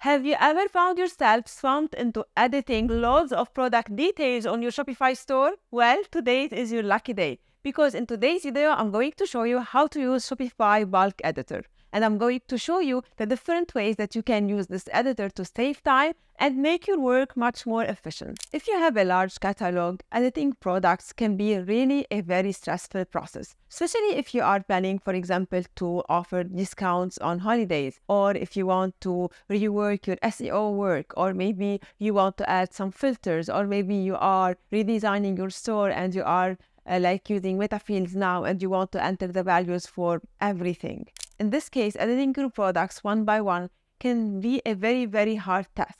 Have you ever found yourself swamped into editing loads of product details on your Shopify store? Well, today is your lucky day because in today's video, I'm going to show you how to use Shopify bulk editor. And I'm going to show you the different ways that you can use this editor to save time and make your work much more efficient. If you have a large catalog, editing products can be really a very stressful process, especially if you are planning, for example, to offer discounts on holidays, or if you want to rework your SEO work, or maybe you want to add some filters, or maybe you are redesigning your store and you are like using meta fields now and you want to enter the values for everything. In this case, editing your products one by one can be a very, very hard task.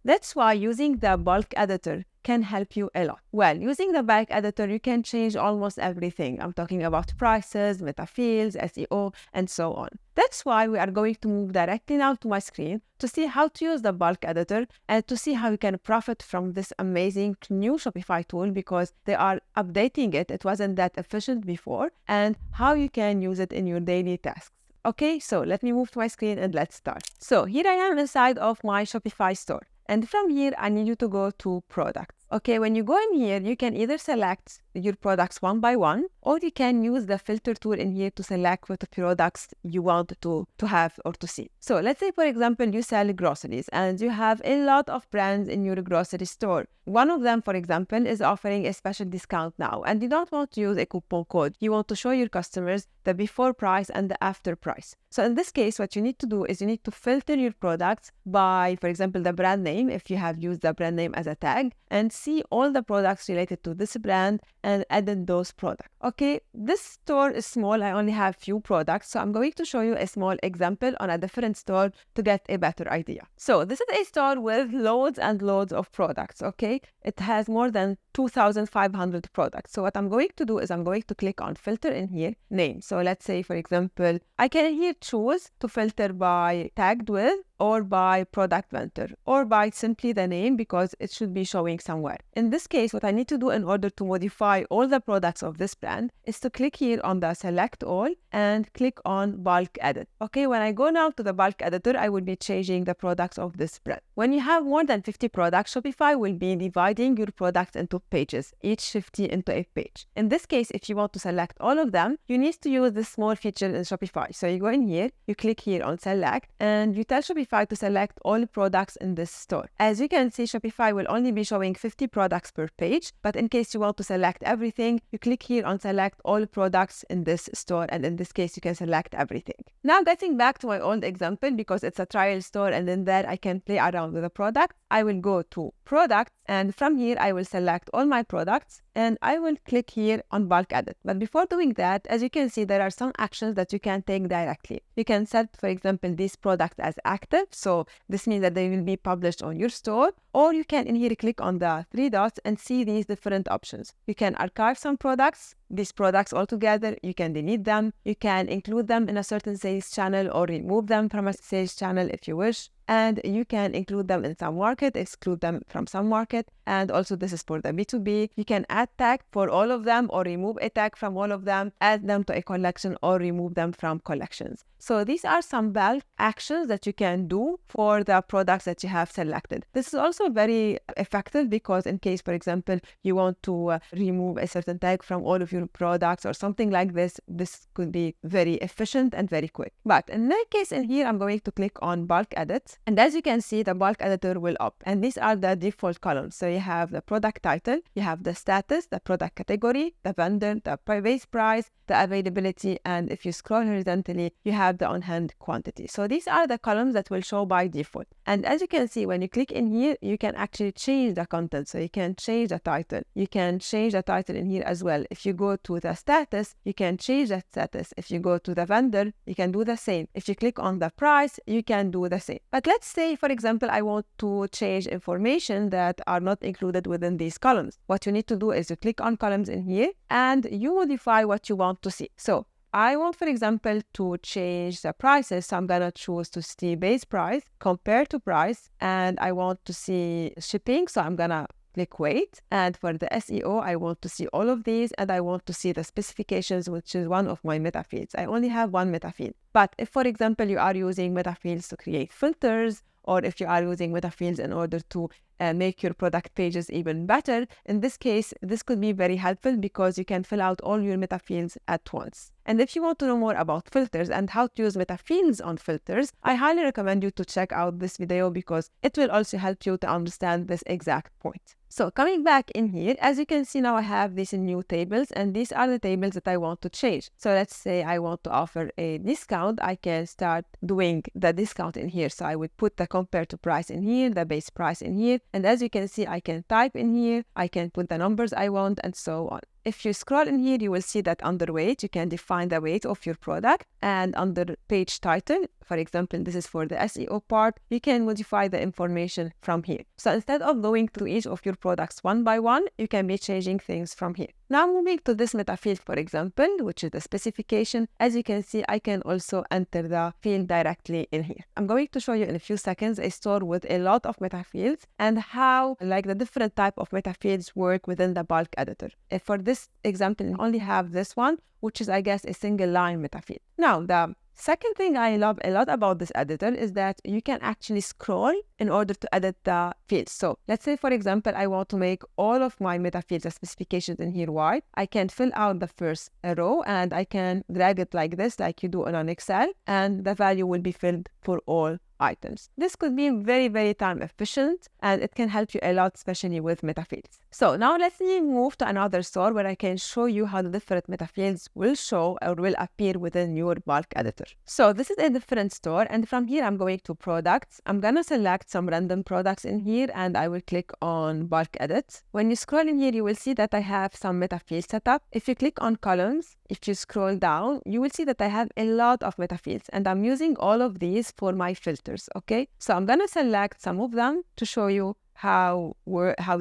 That's why using the bulk editor can help you a lot. Well, using the bulk editor, you can change almost everything. I'm talking about prices, meta fields, SEO, and so on. That's why we are going to move directly now to my screen to see how to use the bulk editor and to see how you can profit from this amazing new Shopify tool because they are updating it. It wasn't that efficient before, and how you can use it in your daily tasks. Okay, so let me move to my screen and let's start. So here I am inside of my Shopify store. And from here, I need you to go to products. Okay, when you go in here, you can either select your products one by one, or you can use the filter tool in here to select what products you want to have or to see. So let's say, for example, you sell groceries and you have a lot of brands in your grocery store. One of them, for example, is offering a special discount now, and you don't want to use a coupon code. You want to show your customers the before price and the after price. So in this case, what you need to do is you need to filter your products by, for example, the brand name, if you have used the brand name as a tag, and see all the products related to this brand and edit those products. Okay, this store is small. I only have few products, so I'm going to show you a small example on a different store to get a better idea. So this is a store with loads and loads of products, okay? It has more than 2,500 products. So what I'm going to do is I'm going to click on filter in here, name. So let's say, for example, I can here choose to filter by tagged with, or by product vendor, or by simply the name because it should be showing somewhere. In this case, what I need to do in order to modify all the products of this brand is to click here on the select all and click on bulk edit. Okay, when I go now to the bulk editor, I will be changing the products of this brand. When you have more than 50 products, Shopify will be dividing your products into pages, each 50 into a page. In this case, if you want to select all of them, you need to use this small feature in Shopify. So you go in here, you click here on select, and you tell Shopify to select all products in this store. As you can see, Shopify will only be showing 50 products per page, but in case you want to select everything, you click here on select all products in this store, and in this case, you can select everything. Now getting back to my old example, because it's a trial store and in there I can play around with the product, I will go to products, and from here I will select all my products and I will click here on bulk edit. But before doing that, as you can see, there are some actions that you can take directly. You can set, for example, these products as active. So this means that they will be published on your store, or you can in here click on the three dots and see these different options. You can archive some products, these products altogether, you can delete them, you can include them in a certain sales channel or remove them from a sales channel if you wish. And you can include them in some market, exclude them from some market. And also this is for the B2B. You can add tag for all of them or remove a tag from all of them, add them to a collection or remove them from collections. So these are some bulk actions that you can do for the products that you have selected. This is also very effective because in case, for example, you want to remove a certain tag from all of your products or something like this, this could be very efficient and very quick. But in my case in here, I'm going to click on bulk edit. And as you can see, the bulk editor will up. And these are the default columns. So you have the product title, you have the status, the product category, the vendor, the base price, the availability, and if you scroll horizontally, you have the on-hand quantity. So these are the columns that will show by default. And as you can see, when you click in here, you can actually change the content. So you can change the title. You can change the title in here as well. If you go to the status, you can change that status. If you go to the vendor, you can do the same. If you click on the price, you can do the same. But let's say, for example, I want to change information that are not included within these columns. What you need to do is you click on columns in here and you modify what you want to see. So I want, for example, to change the prices. So I'm going to choose to see base price, compare to price, and I want to see shipping. So I'm going to click weight. And for the SEO, I want to see all of these, and I want to see the specifications, which is one of my meta fields. I only have one meta field. But if, for example, you are using meta fields to create filters or if you are using meta fields in order to make your product pages even better. In this case, this could be very helpful because you can fill out all your meta fields at once. And if you want to know more about filters and how to use meta fields on filters, I highly recommend you to check out this video because it will also help you to understand this exact point. So coming back in here, as you can see now I have these new tables, and these are the tables that I want to change. So let's say I want to offer a discount. I can start doing the discount in here. So I would put the compare to price in here, the base price in here. And as you can see, I can type in here, I can put the numbers I want, and so on. If you scroll in here, you will see that under weight, you can define the weight of your product. And under page title, for example, this is for the SEO part, you can modify the information from here. So instead of going to each of your products one by one, you can be changing things from here. Now moving to this meta field, for example, which is the specification, as you can see, I can also enter the field directly in here. I'm going to show you in a few seconds a store with a lot of meta fields and how like the different type of meta fields work within the bulk editor. For this example, I only have this one, which is, I guess, a single line meta field. Now, the second thing I love a lot about this editor is that you can actually scroll in order to edit the fields. So let's say, for example, I want to make all of my meta fields, the specifications in here white. I can fill out the first row and I can drag it like this, like you do on an Excel, and the value will be filled for all items. This could be very, very time efficient, and it can help you a lot, especially with meta fields. So now let's move to another store where I can show you how the different meta fields will show or will appear within your bulk editor. So this is a different store, and from here I'm going to products. I'm gonna select some random products in here and I will click on bulk edit. When you scroll in here, you will see that I have some meta fields set up. If you click on columns, if you scroll down, you will see that I have a lot of meta fields, and I'm using all of these for my filters. Okay, so I'm gonna select some of them to show you how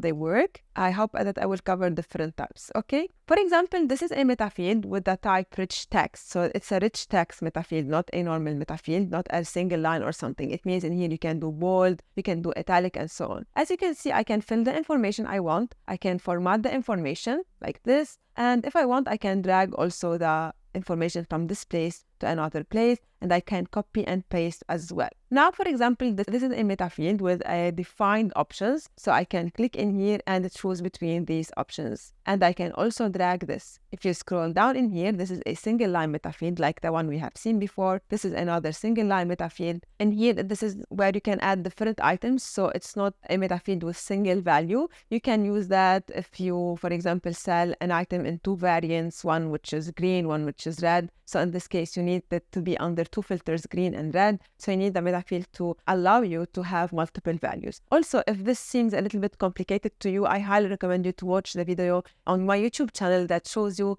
they work. I hope that I will cover different types. Okay, for example, this is a meta field with the type rich text. So it's a rich text meta field, not a normal meta field, not a single line or something. It means in here you can do bold, you can do italic, and so on. As you can see, I can fill the information I want. I can format the information like this, and if I want, I can drag also the information from this place to another place, and I can copy and paste as well. Now, for example, this is a meta field with defined options. So I can click in here and choose between these options. And I can also drag this. If you scroll down in here, this is a single line meta field like the one we have seen before. This is another single line meta field. And here, this is where you can add different items. So it's not a meta field with single value. You can use that if you, for example, sell an item in two variants, one which is green, one which is red. So in this case, you need it to be under two filters, green and red. So you need the meta field to allow you to have multiple values. Also, if this seems a little bit complicated to you, I highly recommend you to watch the video on my YouTube channel that shows you.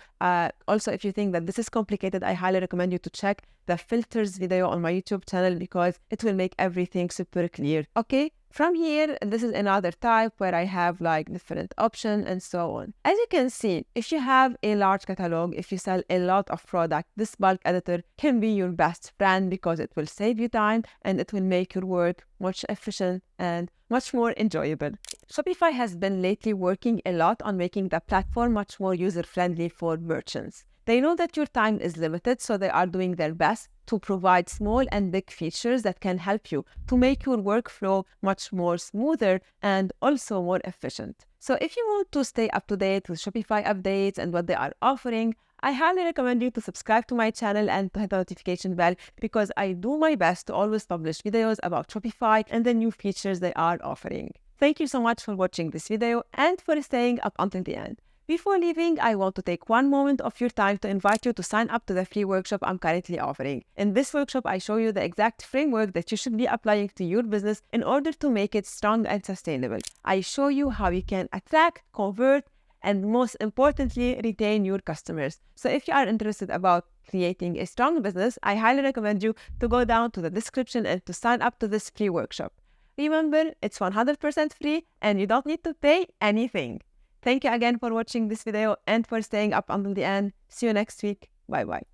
Also, if you think that this is complicated, I highly recommend you to check the filters video on my YouTube channel because it will make everything super clear. Okay. From here, this is another type where I have like different options and so on. As you can see, if you have a large catalog, if you sell a lot of product, this bulk editor can be your best friend because it will save you time and it will make your work much efficient and much more enjoyable. Shopify has been lately working a lot on making the platform much more user-friendly for merchants. They know that your time is limited, so they are doing their best to provide small and big features that can help you to make your workflow much more smoother and also more efficient. So if you want to stay up to date with Shopify updates and what they are offering, I highly recommend you to subscribe to my channel and to hit the notification bell because I do my best to always publish videos about Shopify and the new features they are offering. Thank you so much for watching this video and for staying up until the end. Before leaving, I want to take one moment of your time to invite you to sign up to the free workshop I'm currently offering. In this workshop, I show you the exact framework that you should be applying to your business in order to make it strong and sustainable. I show you how you can attract, convert, and most importantly, retain your customers. So if you are interested about creating a strong business, I highly recommend you to go down to the description and to sign up to this free workshop. Remember, it's 100% free and you don't need to pay anything. Thank you again for watching this video and for staying up until the end. See you next week. Bye bye.